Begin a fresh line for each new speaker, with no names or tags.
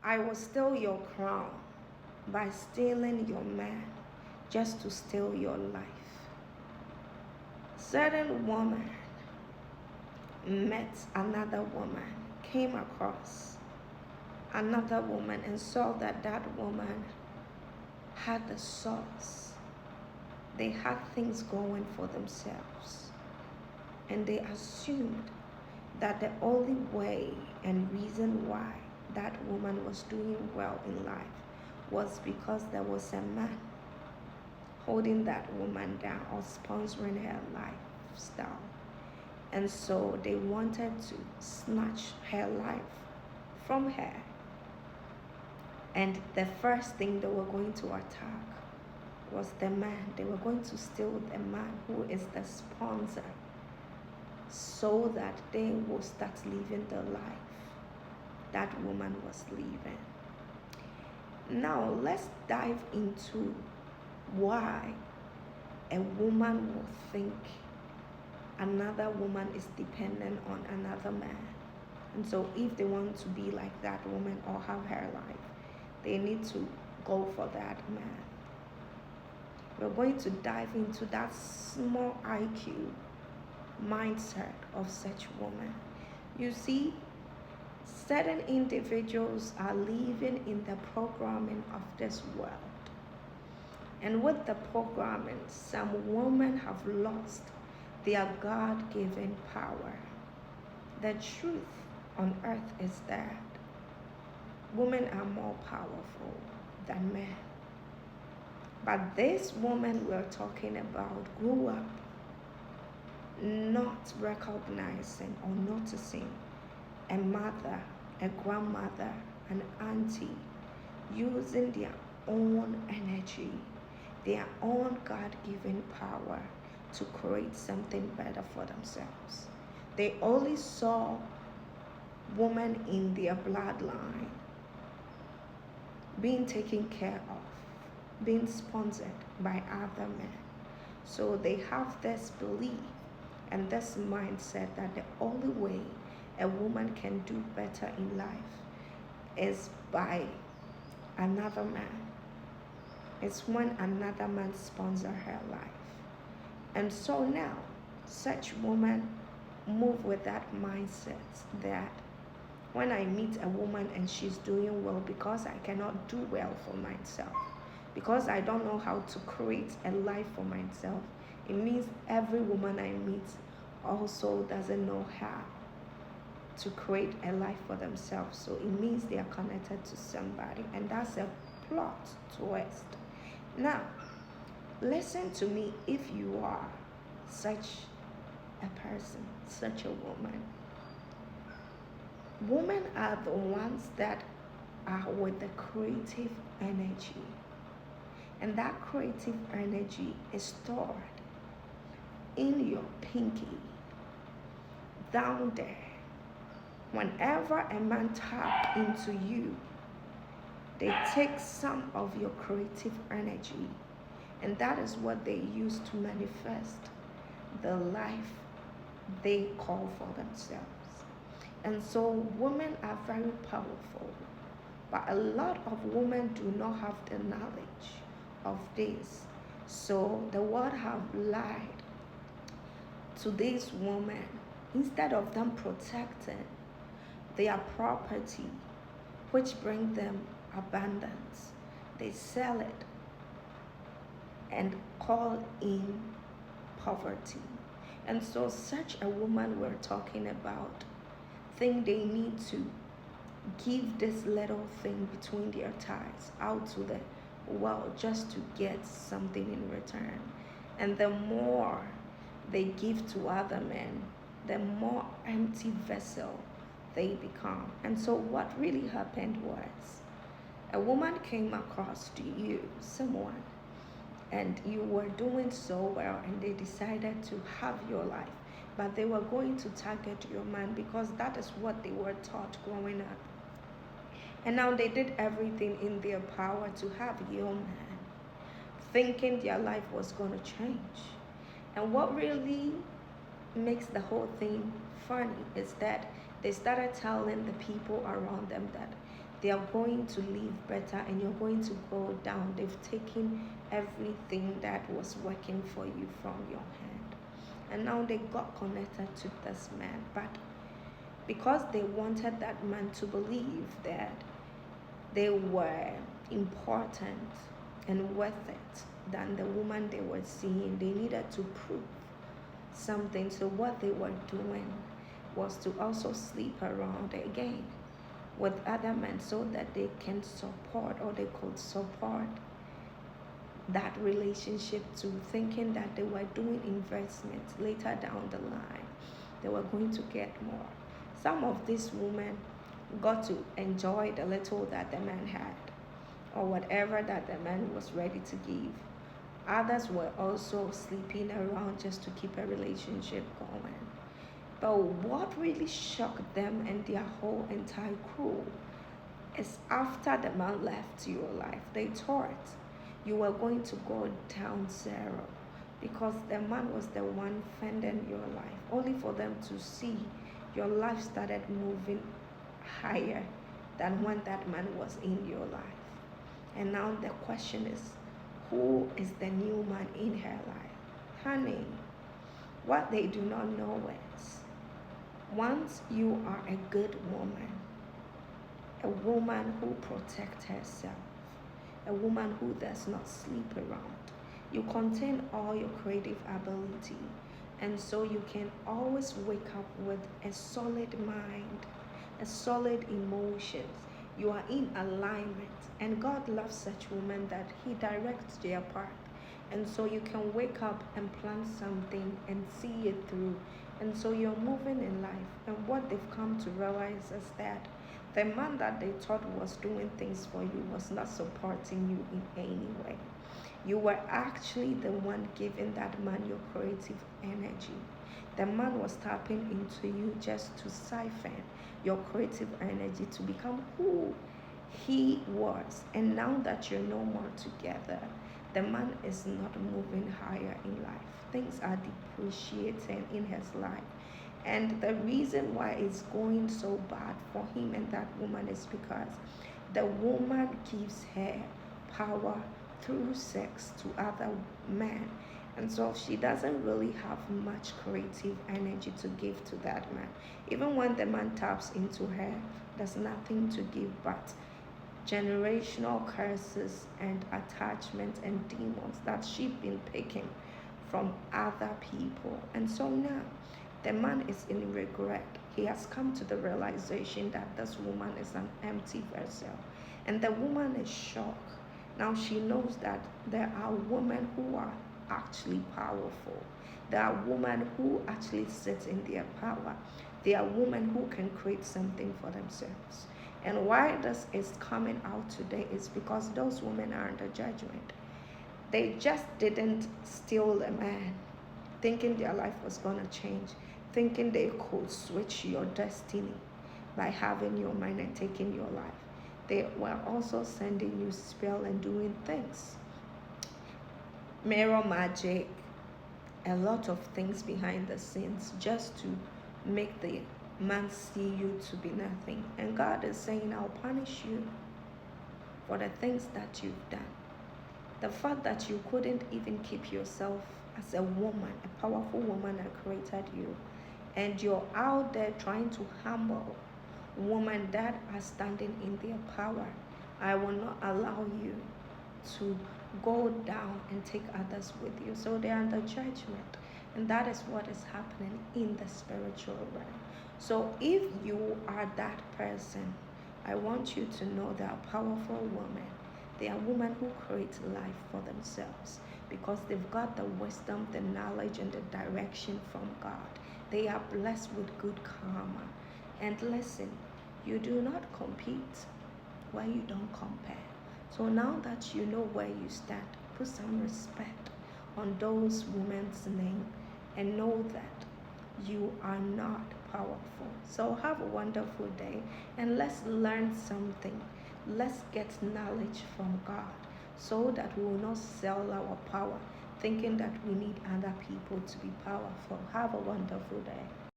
I will steal your crown by stealing your man just to steal your life. Certain woman met another woman, came across another woman and saw that that woman had the source. They had things going for themselves. And they assumed that the only way and reason why that woman was doing well in life was because there was a man holding that woman down or sponsoring her lifestyle. And so they wanted to snatch her life from her. And the first thing they were going to attack was the man. They were going to steal the man who is the sponsor, so that they will start living the life that woman was living. Now let's dive into why a woman will think another woman is dependent on another man. And so if they want to be like that woman or have her life, they need to go for that man. We're going to dive into that small IQ mindset of such woman. You see, certain individuals are living in the programming of this world. And with the programming, some women have lost their God-given power. The truth on earth is that women are more powerful than men. But this woman we're talking about grew up not recognizing or noticing a mother, a grandmother, an auntie using their own energy, their own God-given power to create something better for themselves. They only saw women in their bloodline being taken care of, being sponsored by other men. So they have this belief and this mindset that the only way a woman can do better in life is by another man. It's when another man sponsors her life. And so now, such women move with that mindset that when I meet a woman and she's doing well, because I cannot do well for myself, because I don't know how to create a life for myself, it means every woman I meet also doesn't know how to create a life for themselves. So it means they are connected to somebody, and that's a plot twist. Now, listen to me. If you are such a person, such a woman, women are the ones that are with the creative energy. And that creative energy is stored in your pinky, down there. Whenever a man taps into you, they take some of your creative energy, and that is what they use to manifest the life they call for themselves. And so women are very powerful, but a lot of women do not have the knowledge of this. So the world have lied to these women. Instead of them protecting their property, which bring them abundance, they sell it and call in poverty. And so such a woman we're talking about think they need to give this little thing between their thighs out to the world just to get something in return. And the more they give to other men, the more empty vessel they become. And so what really happened was, a woman came across to you, someone, and you were doing so well, and they decided to have your life, but they were going to target your man because that is what they were taught growing up. And now they did everything in their power to have your man, thinking their life was going to change. And what really makes the whole thing funny is that they started telling the people around them that They are going to live better and you're going to go down. They've taken everything that was working for you from your hand. And now they got connected to this man. But because they wanted that man to believe that they were important and worth it than the woman they were seeing, they needed to prove something. So what they were doing was to also sleep around again with other men so that they can support, or they could support that relationship, to thinking that they were doing investments later down the line. They were going to get more. Some of these women got to enjoy the little that the man had, or whatever that the man was ready to give. Others were also sleeping around just to keep a relationship going. But what really shocked them and their whole entire crew is after the man left your life, they thought you were going to go down zero, because the man was the one funding your life, only for them to see your life started moving higher than when that man was in your life. And now the question is, who is the new man in her life? Honey, what they do not know is, once you are a good woman, a woman who protects herself, a woman who does not sleep around, you contain all your creative ability, and so you can always wake up with a solid mind, a solid emotions. You are in alignment, and God loves such women that He directs their path. And so you can wake up and plan something and see it through. And so you're moving in life. And what they've come to realize is that the man that they thought was doing things for you was not supporting you in any way. You were actually the one giving that man your creative energy. The man was tapping into you just to siphon your creative energy to become who he was. And now that you're no more together, the man is not moving higher in life. Things are depreciating in his life. And the reason why it's going so bad for him and that woman is because the woman gives her power through sex to other men. And so she doesn't really have much creative energy to give to that man. Even when the man taps into her, there's nothing to give but generational curses and attachments and demons that she's been picking from other people. And so now the man is in regret. He has come to the realization that this woman is an empty vessel. And the woman is shocked. Now she knows that there are women who are actually powerful. There are women who actually sit in their power. There are women who can create something for themselves. And why this is coming out today is because those women are under judgment. They just didn't steal a man, thinking their life was going to change, thinking they could switch your destiny by having your mind and taking your life. They were also sending you spell and doing things. Mirror magic, a lot of things behind the scenes just to make the man see you to be nothing. And God is saying, I'll punish you for the things that you've done. The fact that you couldn't even keep yourself as a woman, a powerful woman that created you, and you're out there trying to humble women that are standing in their power. I will not allow you to go down and take others with you. So they're under judgment. And that is what is happening in the spiritual realm. So if you are that person, I want you to know there are powerful women. They are women who create life for themselves because they've got the wisdom, the knowledge, and the direction from God. They are blessed with good karma. And listen, you do not compete where you don't compare. So now that you know where you stand, put some respect on those women's name and know that you are not powerful. So have a wonderful day and let's learn something. Let's get knowledge from God so that we will not sell our power thinking that we need other people to be powerful. Have a wonderful day.